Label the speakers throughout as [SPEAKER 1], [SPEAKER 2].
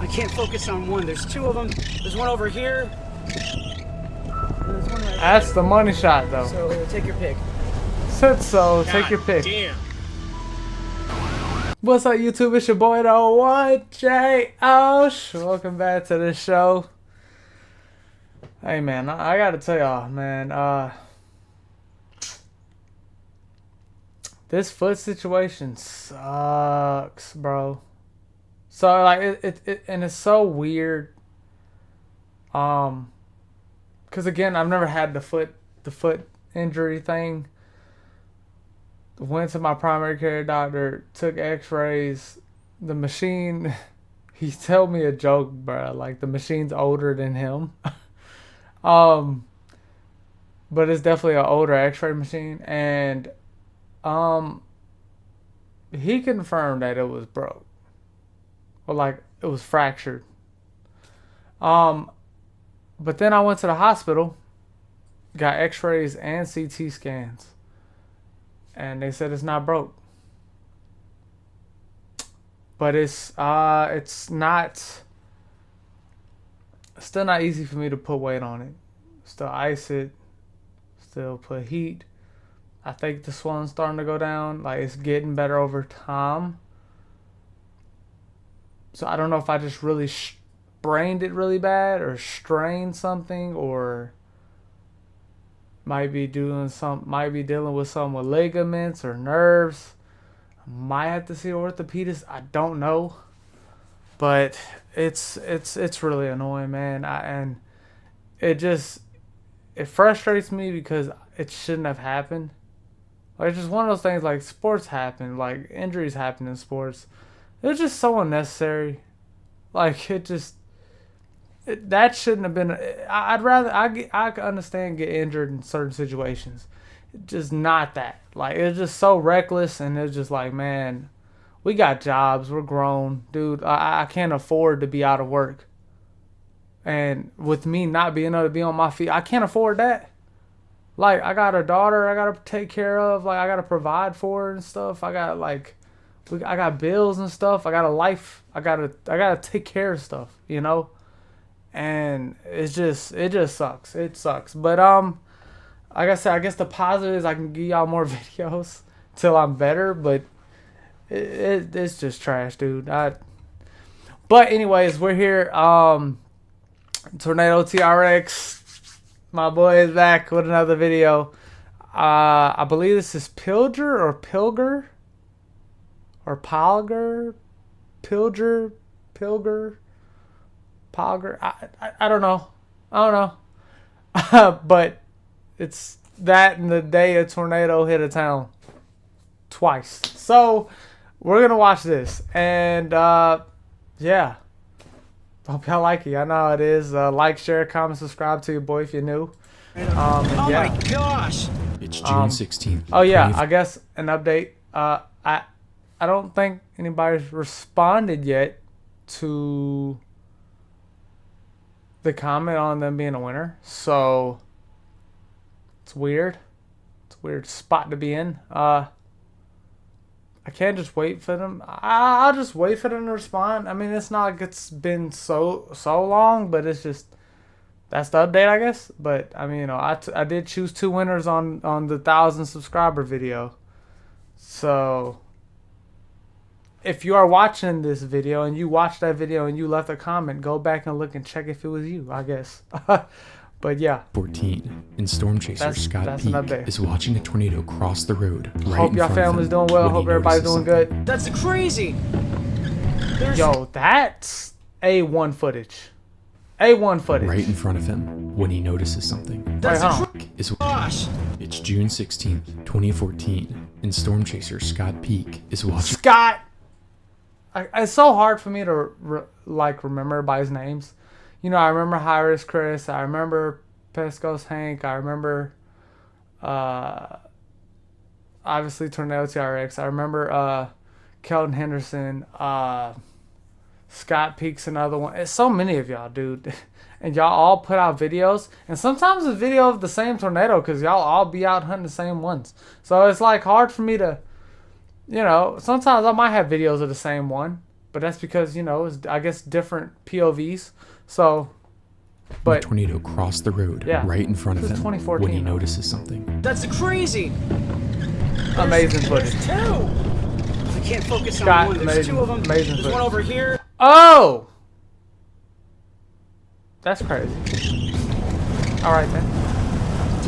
[SPEAKER 1] I can't focus on one. There's two of them. There's one over here.
[SPEAKER 2] That's the money shot, though.
[SPEAKER 1] So take your pick.
[SPEAKER 2] Said so. Take your pick.
[SPEAKER 1] Damn.
[SPEAKER 2] What's up, YouTube? It's your boy, the one J Osh. Welcome back to the show. Hey, man, I gotta tell y'all, man. This foot situation sucks, bro. So like and it's so weird. Cause again, I've never had the foot injury thing. Went to my primary care doctor, took X-rays. The machine, he told me a joke, bro. Like the machine's older than him. But it's definitely an older X-ray machine, and he confirmed that it was broke, or like it was fractured. But then I went to the hospital, got X-rays and CT scans, and they said it's not broke. But it's not. Still not easy for me to put weight on it. Still ice it. Still put heat. I think the swelling's starting to go down. Like, it's getting better over time. So I don't know if I just really sprained it really bad or strained something, or might be dealing with something with ligaments or nerves. I might have to see an orthopedist. I don't know. But it's really annoying, man. And it frustrates me because it shouldn't have happened. Like, it's just one of those things. Like, sports happen, like injuries happen in sports. It's just so unnecessary. Like, that shouldn't have been. I can understand get injured in certain situations, just not that. Like, it's just so reckless, and it's just like, man. We got jobs. We're grown. Dude, I can't afford to be out of work. And with me not being able to be on my feet, I can't afford that. Like, I got a daughter I got to take care of. Like, I got to provide for her and stuff. I got, I got bills and stuff. I got a life. I got to take care of stuff, you know? And it just sucks. It sucks. But, like I said, I guess the positive is I can give y'all more videos till I'm better, but it's just trash, dude. But anyways, we're here. TornadoTRX, my boy is back with another video. I believe this is Pilger or Pilger or Pilger, Pilger. I don't know. But it's that and the day a tornado hit a town twice. So we're going to watch this. And, yeah. Hope y'all like it. I know how it is. Like, share, comment, subscribe to your boy if you're new.
[SPEAKER 1] Oh,
[SPEAKER 2] yeah.
[SPEAKER 1] my gosh.
[SPEAKER 3] It's June 16th.
[SPEAKER 2] Oh, yeah. I guess an update. I don't think anybody's responded yet to the comment on them being a winner. So, it's weird. It's a weird spot to be in. I can't just wait for them. I'll just wait for them to respond. I mean, it's not like it's been so long, but it's just, that's the update, I guess. But I mean, you know, I did choose two winners on the 1,000 subscriber video. So if you are watching this video and you watched that video and you left a comment, go back and look and check if it was you, I guess. But yeah.
[SPEAKER 3] 14. And storm chaser Scott Peak is watching a tornado cross the road. Right
[SPEAKER 2] Hope y'all family's doing well. Hope everybody's doing good.
[SPEAKER 1] That's crazy.
[SPEAKER 2] Yo, that's A1 footage. A1 footage.
[SPEAKER 3] Right in front of him when he notices something.
[SPEAKER 1] That's
[SPEAKER 3] Gosh. It's June 16th, 2014. And storm chaser Scott Peak is watching.
[SPEAKER 2] Scott. It's so hard for me to remember everybody's names. You know, I remember High-Risk Chris. I remember Pesco's Hank. I remember, obviously, TornadoTRX. I remember Kelton Henderson. Scott Peak's another one. It's so many of y'all, dude. And y'all all put out videos. And sometimes it's video of the same tornado because y'all all be out hunting the same ones. So it's, like, hard for me to, you know, sometimes I might have videos of the same one. but that's because, you know, it's, I guess, different POVs. So, but
[SPEAKER 3] the tornado crossed the road right in front of
[SPEAKER 2] this is
[SPEAKER 3] him
[SPEAKER 2] 2014,
[SPEAKER 3] when he
[SPEAKER 2] though.
[SPEAKER 3] notices something.
[SPEAKER 1] That's crazy.
[SPEAKER 2] Amazing footage.
[SPEAKER 1] There's two. I can't focus
[SPEAKER 2] Scott,
[SPEAKER 1] on one. There's
[SPEAKER 2] amazing,
[SPEAKER 1] two of them.
[SPEAKER 2] amazing
[SPEAKER 1] There's
[SPEAKER 2] footage.
[SPEAKER 1] one over here.
[SPEAKER 2] Oh! That's crazy. All right, then.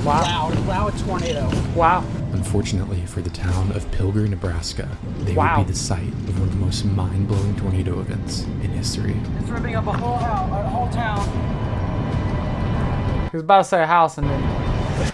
[SPEAKER 2] Wow.
[SPEAKER 1] Wow, a tornado.
[SPEAKER 2] Wow.
[SPEAKER 3] Unfortunately for the town of Pilger, Nebraska, they
[SPEAKER 2] Wow.
[SPEAKER 3] would be the site of one of the most mind-blowing tornado events in history.
[SPEAKER 1] It's ripping up a whole town.
[SPEAKER 2] He was about to say a house and then...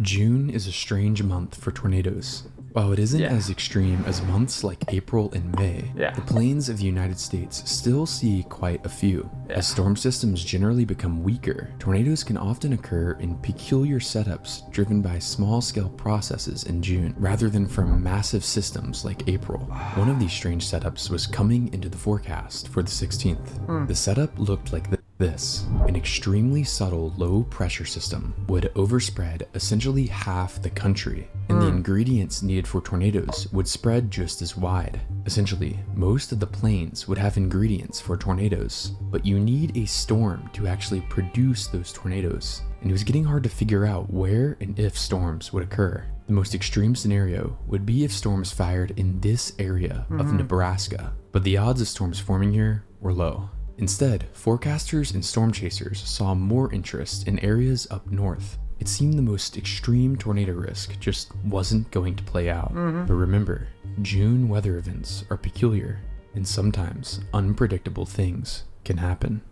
[SPEAKER 3] June is a strange month for tornadoes. While it isn't as extreme as months like April and May, the plains of the United States still see quite a few. As storm systems generally become weaker, tornadoes can often occur in peculiar setups driven by small-scale processes in June, rather than from massive systems like April. One of these strange setups was coming into the forecast for the 16th. The setup looked like this. An extremely subtle low-pressure system would overspread essentially half the country, and the ingredients needed for tornadoes would spread just as wide. Essentially, most of the plains would have ingredients for tornadoes, but you need a storm to actually produce those tornadoes, and it was getting hard to figure out where and if storms would occur. The most extreme scenario would be if storms fired in this area of Nebraska, but the odds of storms forming here were low. Instead, forecasters and storm chasers saw more interest in areas up north. It seemed the most extreme tornado risk just wasn't going to play out. But remember, June weather events are peculiar, and sometimes unpredictable things can happen.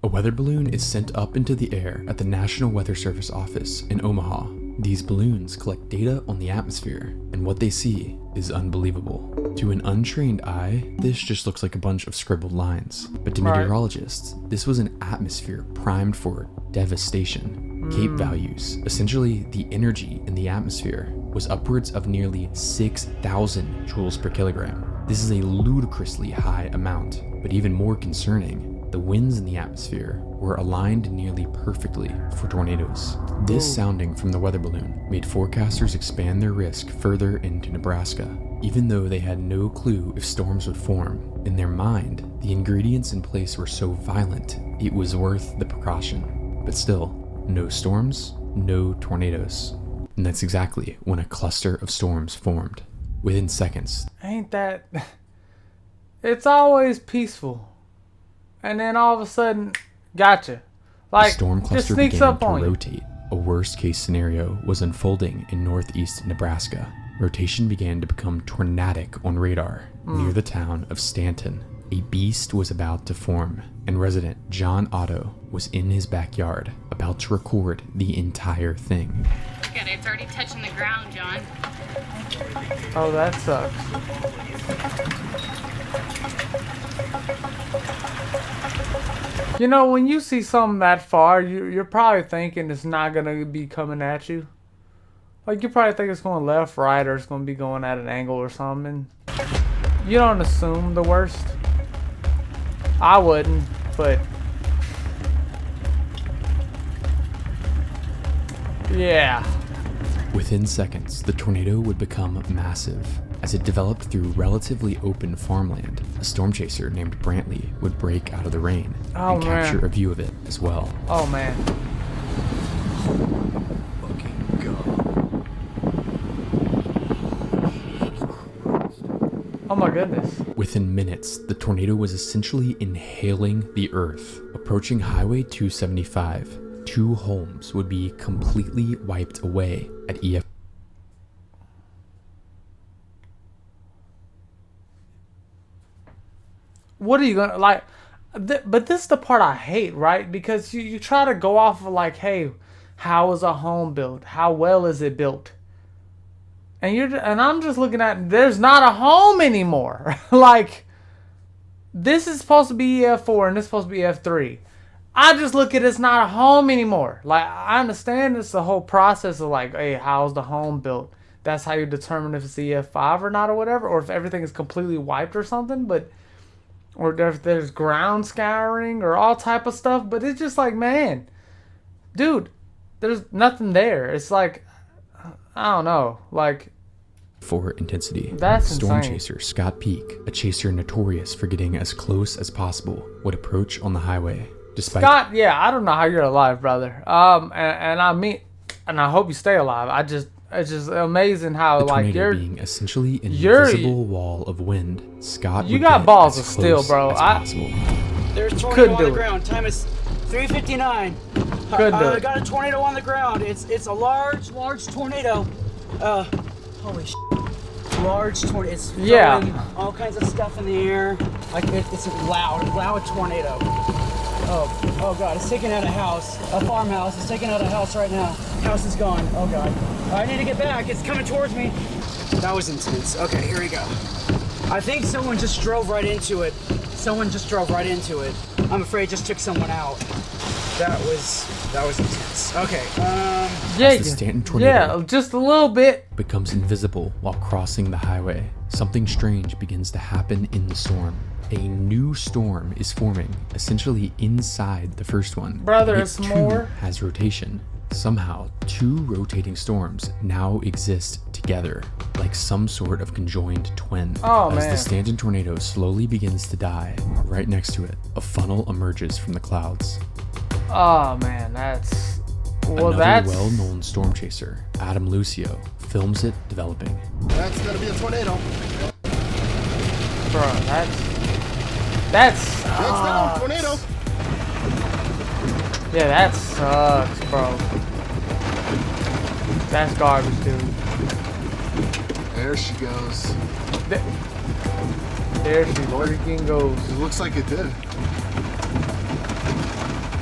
[SPEAKER 3] A weather balloon is sent up into the air at the National Weather Service office in Omaha. These balloons collect data on the atmosphere, and what they see is unbelievable. To an untrained eye, this just looks like a bunch of scribbled lines. But to meteorologists, this was an atmosphere primed for devastation. Cape values, essentially the energy in the atmosphere, was upwards of nearly 6,000 joules per kilogram. This is a ludicrously high amount, but even more concerning, the winds in the atmosphere were aligned nearly perfectly for tornadoes. This sounding from the weather balloon made forecasters expand their risk further into Nebraska. Even though they had no clue if storms would form, in their mind, the ingredients in place were so violent, it was worth the precaution. But still, no storms, no tornadoes. And that's exactly when a cluster of storms formed. Within seconds.
[SPEAKER 2] Ain't that... It's always peaceful. And then all of a sudden, gotcha. Like,
[SPEAKER 3] the storm
[SPEAKER 2] just
[SPEAKER 3] cluster
[SPEAKER 2] sneaks
[SPEAKER 3] began
[SPEAKER 2] up
[SPEAKER 3] to
[SPEAKER 2] on you.
[SPEAKER 3] rotate. A worst-case scenario was unfolding in northeast Nebraska. Rotation began to become tornadic on radar near the town of Stanton. A beast was about to form, and resident John Otto was in his backyard about to record the entire thing.
[SPEAKER 4] Look at it, it's already touching the ground, John.
[SPEAKER 2] Oh, that sucks. You know, when you see something that far, you're probably thinking it's not going to be coming at you. Like, you probably think it's going left, right, or it's going to be going at an angle or something. You don't assume the worst. I wouldn't, but... yeah.
[SPEAKER 3] Within seconds, the tornado would become massive. As it developed through relatively open farmland, a storm chaser named Brantley would break out of the rain and capture a view of it as well.
[SPEAKER 2] Oh, man. Oh my goodness.
[SPEAKER 3] Within minutes, the tornado was essentially inhaling the earth. Approaching Highway 275, 2 homes would be completely wiped away at EF.
[SPEAKER 2] What are you gonna like? But this is the part I hate, right? Because you try to go off of like, hey, how is a home built? How well is it built? And I'm just looking at, there's not a home anymore. Like, this is supposed to be EF4 and this is supposed to be F3. I just look at it's not a home anymore. Like, I understand it's the whole process of like, hey, how's the home built? That's how you determine if it's EF5 or not or whatever, or if everything is completely wiped or something. But or if there's ground scouring or all type of stuff. But it's just like, man, dude, there's nothing there. It's like, I don't know. Like,
[SPEAKER 3] for intensity.
[SPEAKER 2] That's
[SPEAKER 3] Storm
[SPEAKER 2] insane.
[SPEAKER 3] chaser Scott Peak, a chaser notorious for getting as close as possible, would approach on the highway. Despite
[SPEAKER 2] Scott, yeah, I don't know how you're alive, brother. And I hope you stay alive. It's just amazing how
[SPEAKER 3] the
[SPEAKER 2] like
[SPEAKER 3] tornado
[SPEAKER 2] you're
[SPEAKER 3] being essentially an invisible wall of wind, Scott
[SPEAKER 2] you
[SPEAKER 3] would
[SPEAKER 2] got
[SPEAKER 3] get
[SPEAKER 2] balls
[SPEAKER 3] as
[SPEAKER 2] of steel,
[SPEAKER 3] close
[SPEAKER 2] bro.
[SPEAKER 3] as possible.
[SPEAKER 1] There's tornado
[SPEAKER 2] Couldn't
[SPEAKER 1] on
[SPEAKER 2] do
[SPEAKER 1] the
[SPEAKER 2] it.
[SPEAKER 1] ground. Time is 3:59.
[SPEAKER 2] Couldn't do
[SPEAKER 1] I
[SPEAKER 2] it.
[SPEAKER 1] got a tornado on the ground. It's a large tornado. Holy sh**. Large tornado. It's throwing
[SPEAKER 2] Yeah.
[SPEAKER 1] all kinds of stuff in the air. Like it's a loud tornado. Oh God, it's taking out a house, a farmhouse. It's taking out a house right now. House is gone. Oh God. I need to get back. It's coming towards me. That was intense. Okay, here we go. I think someone just drove right into it. I'm afraid it just took someone out. That was intense. Okay.
[SPEAKER 2] yeah,
[SPEAKER 3] the Stanton tornado
[SPEAKER 2] yeah, just a little bit.
[SPEAKER 3] becomes invisible while crossing the highway. Something strange begins to happen in the storm. A new storm is forming, essentially inside the first one.
[SPEAKER 2] Brother,
[SPEAKER 3] And
[SPEAKER 2] it's
[SPEAKER 3] it too
[SPEAKER 2] more.
[SPEAKER 3] has rotation. Somehow, two rotating storms now exist together, like some sort of conjoined twin.
[SPEAKER 2] Oh,
[SPEAKER 3] As
[SPEAKER 2] man.
[SPEAKER 3] the Stanton tornado slowly begins to die, right next to it, a funnel emerges from the clouds.
[SPEAKER 2] Oh man, that's
[SPEAKER 3] Another well-known storm chaser, Adam Lucio, films it developing.
[SPEAKER 5] That's gonna be a tornado.
[SPEAKER 2] bro.
[SPEAKER 5] Next down, tornado.
[SPEAKER 2] Yeah, that sucks, bro. That's garbage, dude.
[SPEAKER 5] There she goes.
[SPEAKER 2] There she freaking goes.
[SPEAKER 5] It looks like it did.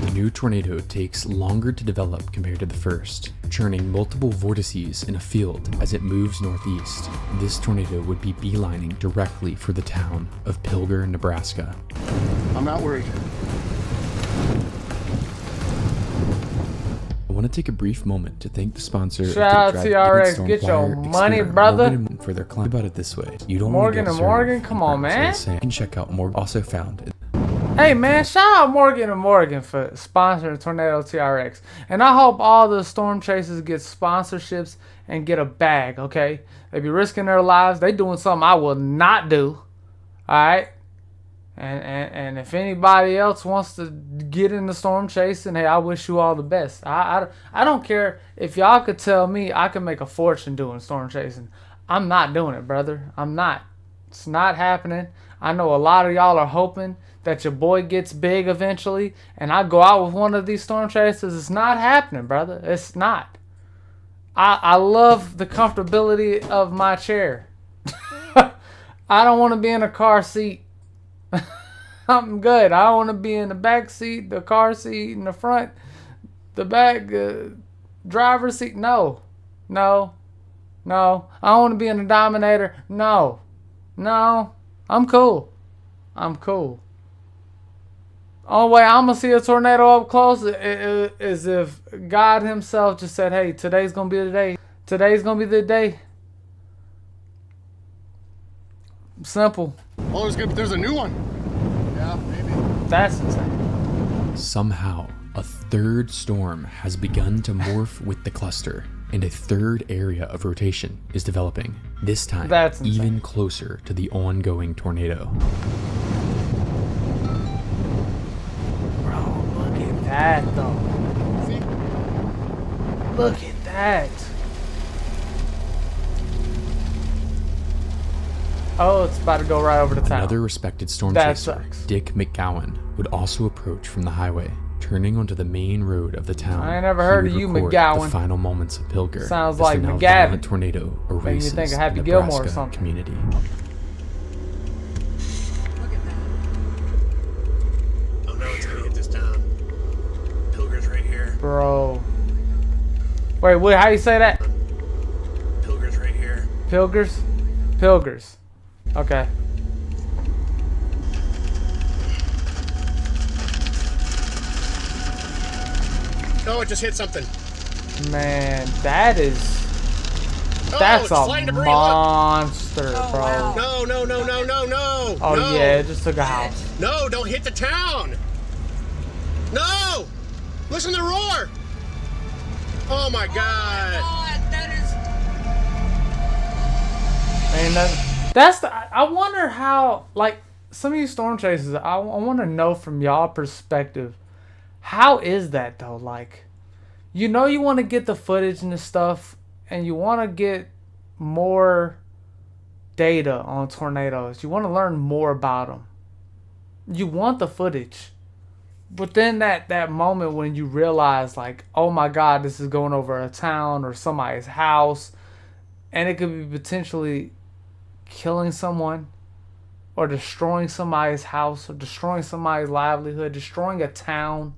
[SPEAKER 3] The new tornado takes longer to develop compared to the first, churning multiple vortices in a field as it moves northeast. This tornado would be beelining directly for the town of Pilger, Nebraska.
[SPEAKER 5] I'm not worried.
[SPEAKER 3] I want to take a brief moment to thank the sponsor of
[SPEAKER 2] Shout out
[SPEAKER 3] the
[SPEAKER 2] TRX,
[SPEAKER 3] Storm
[SPEAKER 2] get your
[SPEAKER 3] Flyer
[SPEAKER 2] money,
[SPEAKER 3] Experience,
[SPEAKER 2] brother.
[SPEAKER 3] Morgan & for their climb about it this way. You don't
[SPEAKER 2] Morgan
[SPEAKER 3] want
[SPEAKER 2] & Morgan, come on, man.
[SPEAKER 3] You can check out Morgan. Also found.
[SPEAKER 2] Hey man, shout out Morgan & Morgan for sponsoring Tornado TRX. And I hope all the storm chasers get sponsorships and get a bag, okay? They be risking their lives. They doing something I will not do. Alright? And if anybody else wants to get in the storm chasing, hey, I wish you all the best. I don't care if y'all could tell me I can make a fortune doing storm chasing. I'm not doing it, brother. I'm not. It's not happening. I know a lot of y'all are hoping that your boy gets big eventually and I go out with one of these storm chasers. It's not happening, brother. It's not. I love the comfortability of my chair. I don't want to be in a car seat. I'm good. I don't want to be in the back seat, the car seat, in the front, the back driver's seat. No. I don't want to be in the Dominator. No. I'm cool. Only way I'm going to see a tornado up close is if God himself just said, hey, today's going to be the day. Today's going to be the day. Simple.
[SPEAKER 5] Oh, there's a new one. Yeah, maybe.
[SPEAKER 2] That's insane.
[SPEAKER 3] Somehow, a third storm has begun to morph with the cluster, and a third area of rotation is developing, this time
[SPEAKER 2] That's insane.
[SPEAKER 3] even closer to the ongoing tornado.
[SPEAKER 2] Bro, look at that, though.
[SPEAKER 5] See?
[SPEAKER 2] Look at that. Oh, it's about to go right over the town.
[SPEAKER 3] Another respected storm
[SPEAKER 2] That
[SPEAKER 3] chaser,
[SPEAKER 2] sucks.
[SPEAKER 3] Dick McGowan, would also approach from the highway, turning onto the main road of the town.
[SPEAKER 2] I ain't never
[SPEAKER 3] He
[SPEAKER 2] heard
[SPEAKER 3] would
[SPEAKER 2] of you,
[SPEAKER 3] record
[SPEAKER 2] McGowan.
[SPEAKER 3] The final moments of Pilger.
[SPEAKER 2] Sounds
[SPEAKER 3] as the
[SPEAKER 2] like
[SPEAKER 3] now
[SPEAKER 2] McGavin.
[SPEAKER 3] violent tornado
[SPEAKER 2] Making you
[SPEAKER 3] erases
[SPEAKER 2] think of Happy
[SPEAKER 3] the
[SPEAKER 2] Gilmore or
[SPEAKER 3] Nebraska
[SPEAKER 2] something.
[SPEAKER 3] community.
[SPEAKER 6] Oh no, it's gonna hit this town. Pilger's right here.
[SPEAKER 2] Bro. Wait, how you say that?
[SPEAKER 6] Pilger's right here.
[SPEAKER 2] Pilgers. Okay.
[SPEAKER 6] Oh, it just hit something.
[SPEAKER 2] Man, that's
[SPEAKER 6] it's
[SPEAKER 2] a
[SPEAKER 6] flying debris, look.
[SPEAKER 2] monster, bro.
[SPEAKER 4] wow.
[SPEAKER 6] No.
[SPEAKER 2] Oh
[SPEAKER 6] no.
[SPEAKER 2] yeah, it just took a house.
[SPEAKER 6] No, don't hit the town. No! Listen to the roar. Oh my God.
[SPEAKER 4] God, that is.
[SPEAKER 2] And that's the. I wonder how, like, some of you storm chasers, I want to know from y'all perspective, how is that though? Like, you know, you want to get the footage and the stuff, and you want to get more data on tornadoes. You want to learn more about them. You want the footage. But then that moment when you realize, like, oh my God, this is going over a town or somebody's house, and it could be potentially killing someone or destroying somebody's house or destroying somebody's livelihood, destroying a town.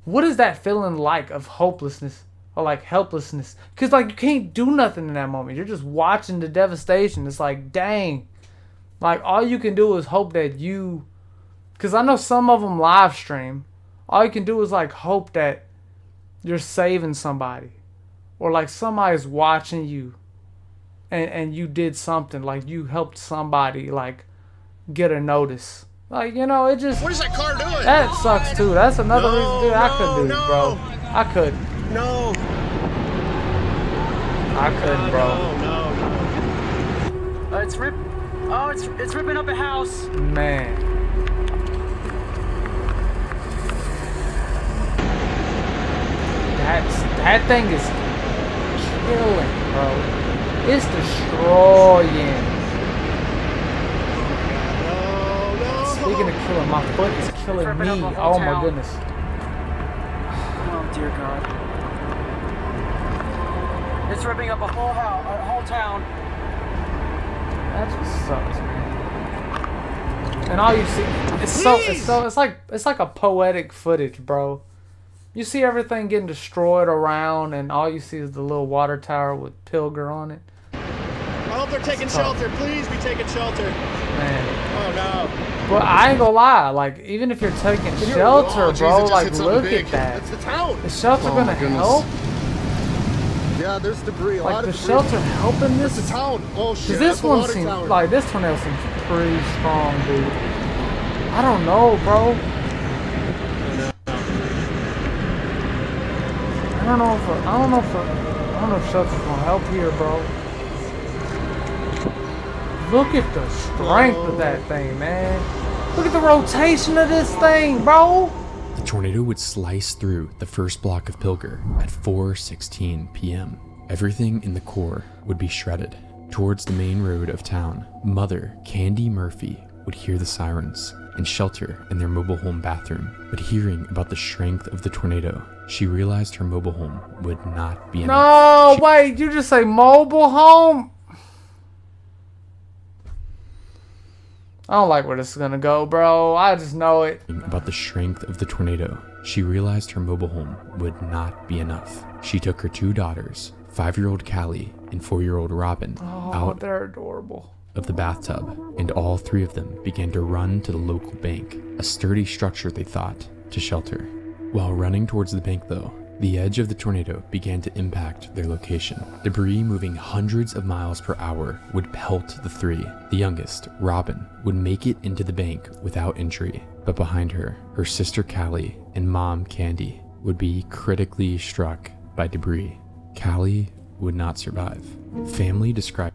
[SPEAKER 2] What is that feeling like of hopelessness or like helplessness? Because, like, you can't do nothing in that moment. You're just watching the devastation. It's like, dang. Like, all you can do is hope that you... Because I know some of them live stream. All you can do is, like, hope that you're saving somebody. Or, like, somebody's watching you. And you did something. Like, you helped somebody, like, get a notice. Like, you know, it just...
[SPEAKER 6] What is that car doing?
[SPEAKER 2] That sucks, too. That's another reason, dude. I couldn't do this, bro. I couldn't.
[SPEAKER 6] No.
[SPEAKER 2] I couldn't, bro.
[SPEAKER 6] No.
[SPEAKER 1] It's ripping up a house.
[SPEAKER 2] Man. That thing is killing, bro. It's destroying.
[SPEAKER 6] No.
[SPEAKER 2] Speaking of killing, my foot is killing me. Oh my goodness.
[SPEAKER 1] Oh dear God. It's ripping up a whole house, a whole town.
[SPEAKER 2] That just sucks, man. And all you see, it's like a poetic footage, bro. You see everything getting destroyed around, and all you see is the little water tower with Pilger on it.
[SPEAKER 6] I hope they're taking shelter. Please be taking shelter.
[SPEAKER 2] Man.
[SPEAKER 6] Oh no.
[SPEAKER 2] But I ain't gonna lie, like, even if you're taking shelter, bro, like, look at that.
[SPEAKER 6] It's the town.
[SPEAKER 2] Is shelter gonna help?
[SPEAKER 5] Yeah, there's debris. A lot
[SPEAKER 2] Like,
[SPEAKER 5] of
[SPEAKER 2] the
[SPEAKER 5] debris.
[SPEAKER 2] shelter helping this?
[SPEAKER 5] It's the town. Oh shit.
[SPEAKER 2] Cause this
[SPEAKER 5] that's a
[SPEAKER 2] one
[SPEAKER 5] water
[SPEAKER 2] seems
[SPEAKER 5] tower.
[SPEAKER 2] like this tornado seems pretty strong, dude. I don't know, bro. I don't know if shelter's gonna help here, bro. Look at the strength of that thing, man. Look at the rotation of this thing, bro.
[SPEAKER 3] The tornado would slice through the first block of Pilger at 4:16 p.m. Everything in the core would be shredded. Towards the main road of town, Mother Candy Murphy would hear the sirens and shelter in their mobile home bathroom. But hearing about the strength of the tornado, she realized her mobile home would not be enough.
[SPEAKER 2] No, wait, you just say mobile home? I don't like where this is gonna go, bro. I just know it.
[SPEAKER 3] About the strength of the tornado, she realized her mobile home would not be enough. She took her two daughters, 5-year-old Callie and 4-year-old Robin, out
[SPEAKER 2] they're adorable.
[SPEAKER 3] of the bathtub, and all three of them began to run to the local bank, a sturdy structure they thought to shelter. While running towards the bank though, the edge of the tornado began to impact their location. Debris moving hundreds of miles per hour would pelt the three. The youngest, Robin, would make it into the bank without injury, but behind her, her sister Callie and mom Candy would be critically struck by debris. Callie would not survive. Family described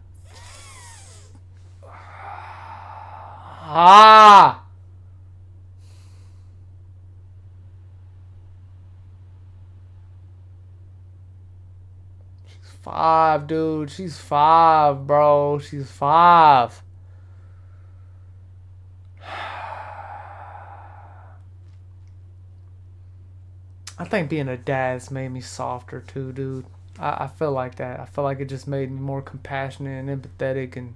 [SPEAKER 2] 5, dude. She's 5, bro. She's 5. I think being a dad's made me softer too, dude. I feel like that. I feel like it just made me more compassionate and empathetic, and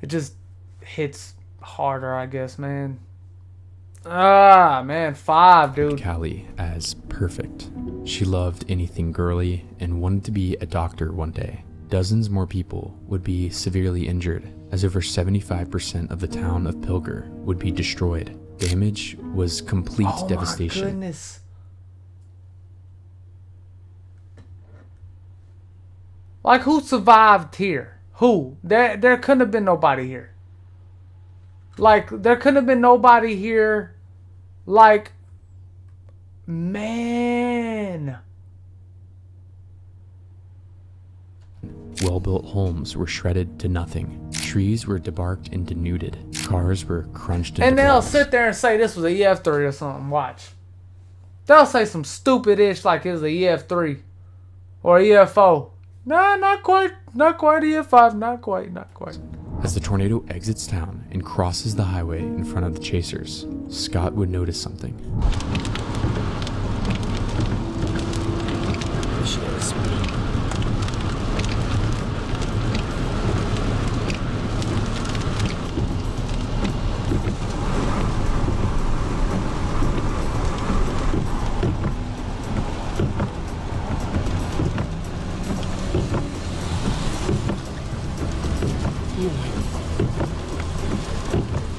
[SPEAKER 2] it just hits harder, I guess, man. Man, 5, dude.
[SPEAKER 3] Callie as perfect. She loved anything girly and wanted to be a doctor one day. Dozens more people would be severely injured, as over 75% of the town of Pilger would be destroyed. Damage was complete devastation.
[SPEAKER 2] Oh my goodness. Like, who survived here? Who? There couldn't have been nobody here. Like, there couldn't have been nobody here. Like, man.
[SPEAKER 3] Well-built homes were shredded to nothing. Trees were debarked and denuded. Cars were crunched into
[SPEAKER 2] And they'll
[SPEAKER 3] blocks.
[SPEAKER 2] sit there and say this was a EF3 or something. Watch. They'll say some stupid ish like it was a EF3 or EF4. Nah, not quite. Not quite EF5. Not quite. Not quite.
[SPEAKER 3] As the tornado exits town and crosses the highway in front of the chasers, Scott would notice something.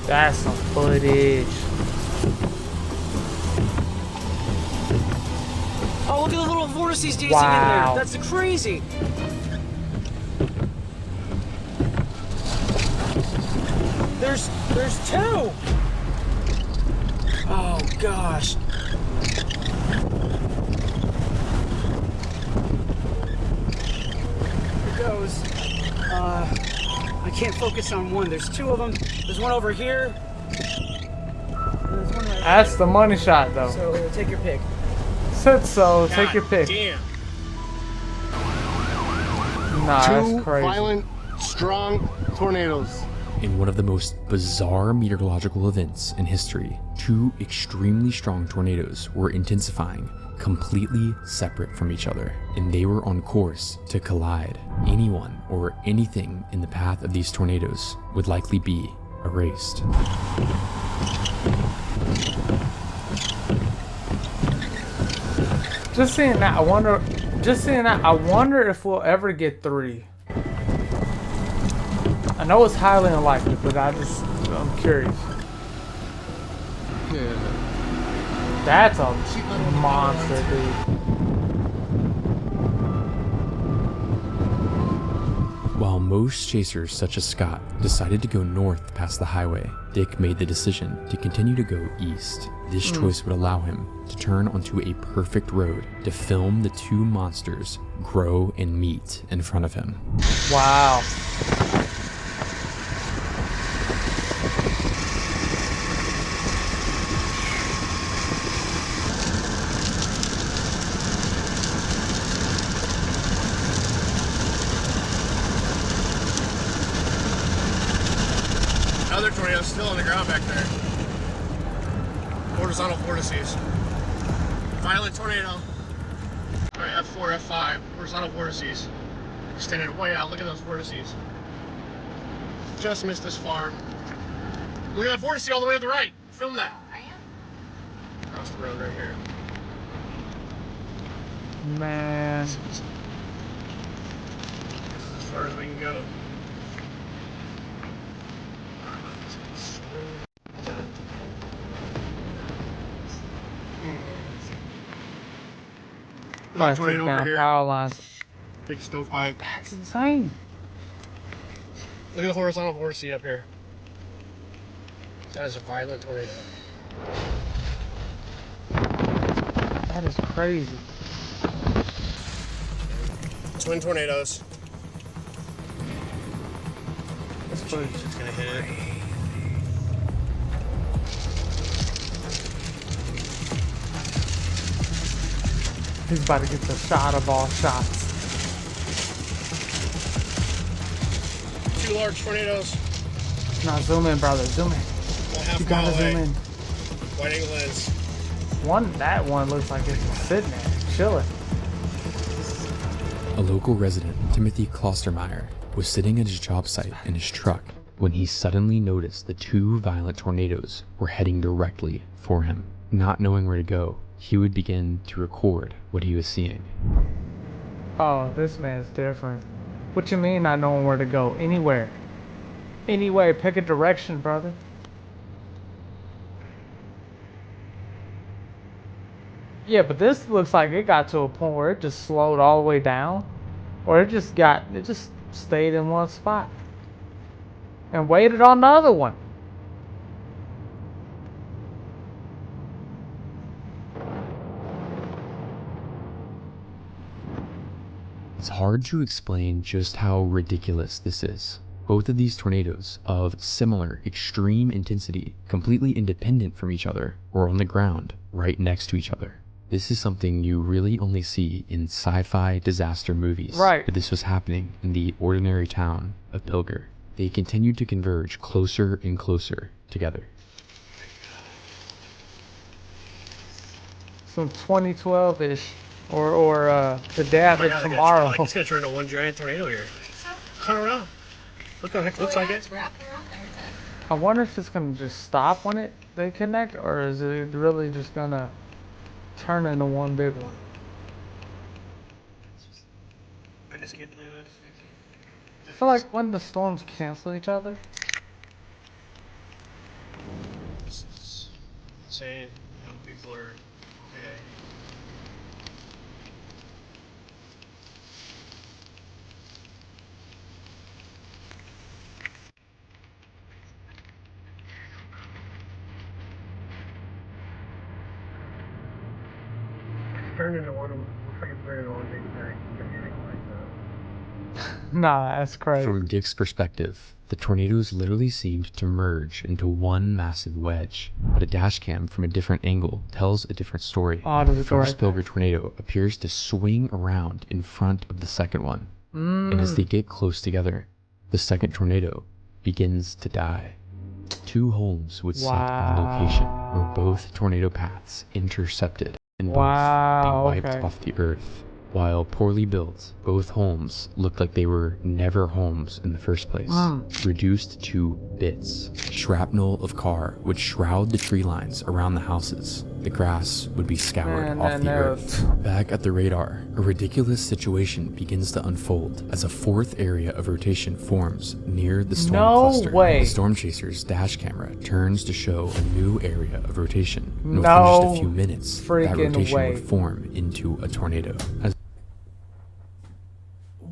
[SPEAKER 2] That's some footage.
[SPEAKER 1] Oh, look at the little vortices dancing in
[SPEAKER 2] Wow.
[SPEAKER 1] there. That's crazy. There's two. Oh gosh. Here goes. I can't focus on one. There's two of them. There's one over here. There's one right
[SPEAKER 2] That's the money shot, though.
[SPEAKER 1] So take your pick.
[SPEAKER 2] Said so. Take your pick.
[SPEAKER 6] Damn.
[SPEAKER 2] Nah,
[SPEAKER 5] Two
[SPEAKER 2] that's crazy.
[SPEAKER 5] violent, strong tornadoes.
[SPEAKER 3] In one of the most bizarre meteorological events in history, two extremely strong tornadoes were intensifying, completely separate from each other, and they were on course to collide. Anyone or anything in the path of these tornadoes would likely be erased.
[SPEAKER 2] Just seeing that, I wonder if we'll ever get 3. I know it's highly unlikely, but I'm curious. That's a monster, dude.
[SPEAKER 3] While most chasers, such as Scott, decided to go north past the highway, Dick made the decision to continue to go east. This choice would allow him to turn onto a perfect road to film the two monsters grow and meet in front of him.
[SPEAKER 2] Wow.
[SPEAKER 6] Another tornado still on the ground back there. Horizontal vortices. Violent tornado. Alright, F4, F5. Horizontal vortices. Extended way out. Look at those vortices. Just missed this farm. Look at that vortice all the way to the right. Film that. Across the road right here.
[SPEAKER 2] Man.
[SPEAKER 6] As far as we can go.
[SPEAKER 2] Might
[SPEAKER 6] Tornado
[SPEAKER 2] take
[SPEAKER 6] over
[SPEAKER 2] down
[SPEAKER 6] here.
[SPEAKER 2] power lines.
[SPEAKER 6] Big stovepipe.
[SPEAKER 2] That's insane.
[SPEAKER 6] Look at the horizontal vortice up here. That is a violent tornado.
[SPEAKER 2] That is crazy.
[SPEAKER 6] Twin tornadoes.
[SPEAKER 2] That's footage.
[SPEAKER 6] It's gonna hit it.
[SPEAKER 2] He's about to get the shot of all shots.
[SPEAKER 6] Two large tornadoes.
[SPEAKER 2] Now zoom in, brother. Zoom in.
[SPEAKER 6] One half
[SPEAKER 2] You
[SPEAKER 6] mile
[SPEAKER 2] gotta zoom
[SPEAKER 6] away.
[SPEAKER 2] in.
[SPEAKER 6] Wide angle lens.
[SPEAKER 2] That one looks like it's just sitting there, chilling.
[SPEAKER 3] A local resident, Timothy Klostermeyer, was sitting at his job site in his truck when he suddenly noticed the two violent tornadoes were heading directly for him. Not knowing where to go, he would begin to record what he was seeing.
[SPEAKER 2] Oh, this man's different. What you mean not knowing where to go? Anywhere. Anywhere, pick a direction, brother. Yeah, but this looks like it got to a point where it just slowed all the way down. Or it just stayed in one spot. And waited on the other one.
[SPEAKER 3] It's hard to explain just how ridiculous this is. Both of these tornadoes, of similar extreme intensity, completely independent from each other, were on the ground right next to each other. This is something you really only see in sci-fi disaster movies.
[SPEAKER 2] Right.
[SPEAKER 3] But this was happening in the ordinary town of Pilger. They continued to converge closer and closer together.
[SPEAKER 2] Some 2012-ish, or the day after tomorrow.
[SPEAKER 6] It's gonna turn into one giant tornado here. I don't know. Look how it looks like it.
[SPEAKER 2] I wonder if it's gonna just stop when they connect, or is it really just gonna turn into one big one? I feel like when the storms cancel each other.
[SPEAKER 6] Saying people are okay. Turned into one of them. Looks like it's turned into one big thing.
[SPEAKER 2] Nah, that's crazy.
[SPEAKER 3] From Dick's perspective, the tornadoes literally seemed to merge into one massive wedge, but a dash cam from a different angle tells a different story.
[SPEAKER 2] Oh, does
[SPEAKER 3] The
[SPEAKER 2] it go
[SPEAKER 3] first
[SPEAKER 2] right
[SPEAKER 3] Pilger tornado appears to swing around in front of the second one, and as they get close together, the second tornado begins to die. Two homes would set on location where both tornado paths intersected and both being wiped off the earth. While poorly built, both homes looked like they were never homes in the first place. Reduced to bits. Shrapnel of car would shroud the tree lines around the houses. The grass would be scoured off the earth. Back at the radar, a ridiculous situation begins to unfold as a fourth area of rotation forms near the storm cluster. The storm chaser's dash camera turns to show a new area of rotation. And within just a few minutes, that rotation would form into a tornado.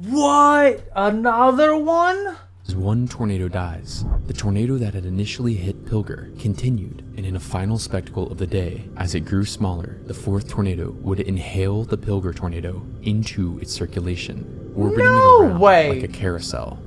[SPEAKER 2] What? Another one?
[SPEAKER 3] As one tornado dies, the tornado that had initially hit Pilger continued, and in a final spectacle of the day, as it grew smaller, the fourth tornado would inhale the Pilger tornado into its circulation, orbiting it around like a carousel.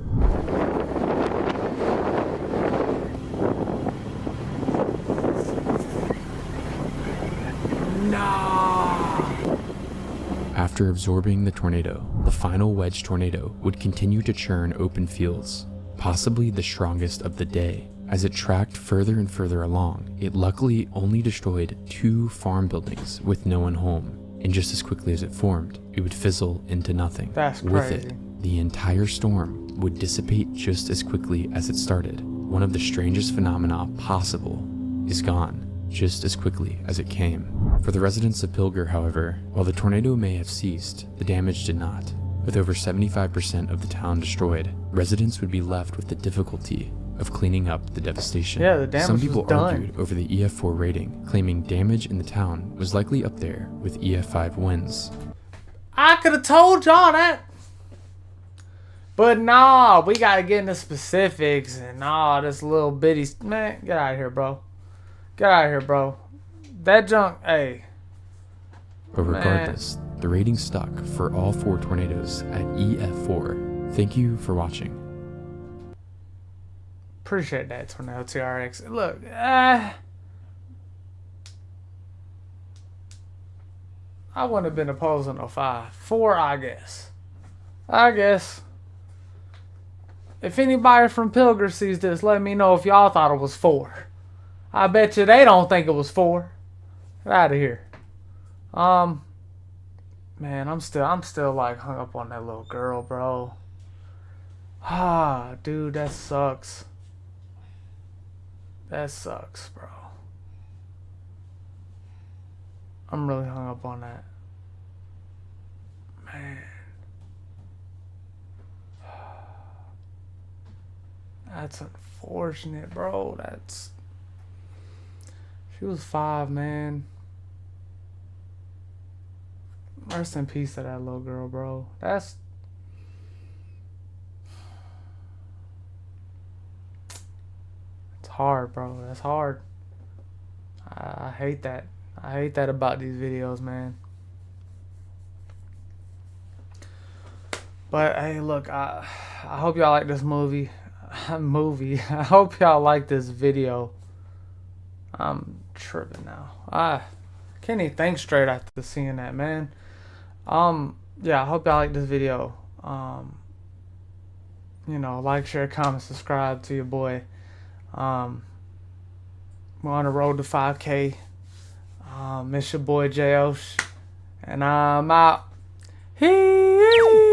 [SPEAKER 3] After absorbing the tornado, the final wedge tornado would continue to churn open fields, possibly the strongest of the day. As it tracked further and further along, it luckily only destroyed 2 farm buildings with no one home, and just as quickly as it formed, it would fizzle into nothing.
[SPEAKER 2] That's crazy.
[SPEAKER 3] With it, the entire storm would dissipate just as quickly as it started. One of the strangest phenomena possible is gone just as quickly as it came. For the residents of Pilger, however, while the tornado may have ceased, the damage did not. With over 75% of the town destroyed, residents would be left with the difficulty of cleaning up the devastation.
[SPEAKER 2] Yeah, the damage
[SPEAKER 3] Some people
[SPEAKER 2] was done.
[SPEAKER 3] argued over the EF4 rating, claiming damage in the town was likely up there with EF5 winds.
[SPEAKER 2] I could have told y'all that. But nah, we gotta get into specifics, and nah, this little bitty... Man, get out of here, bro. Get out of here, bro. That junk, hey.
[SPEAKER 3] But regardless, the rating stuck for all 4 tornadoes at EF4. Thank you for watching.
[SPEAKER 2] Appreciate that, TornadoTRX. Look, I wouldn't have been opposing no 5. 4, I guess. If anybody from Pilger sees this, let me know if y'all thought it was 4. I bet you they don't think it was 4. Get out of here. Man, I'm still like hung up on that little girl, bro. Ah, dude, that sucks. That sucks, bro. I'm really hung up on that. Man. That's unfortunate, bro. She was 5, man. Rest in peace to that little girl, bro. It's hard, bro. That's hard. I hate that. I hate that about these videos, man. But hey, look, I hope y'all like this movie. I hope y'all like this video. I'm tripping now. I can't even think straight after seeing that, man. Yeah, I hope y'all like this video. You know, like, share, comment, subscribe to your boy. We're on the road to 5K. It's your boy J.O.Sh. And I'm out. Hey.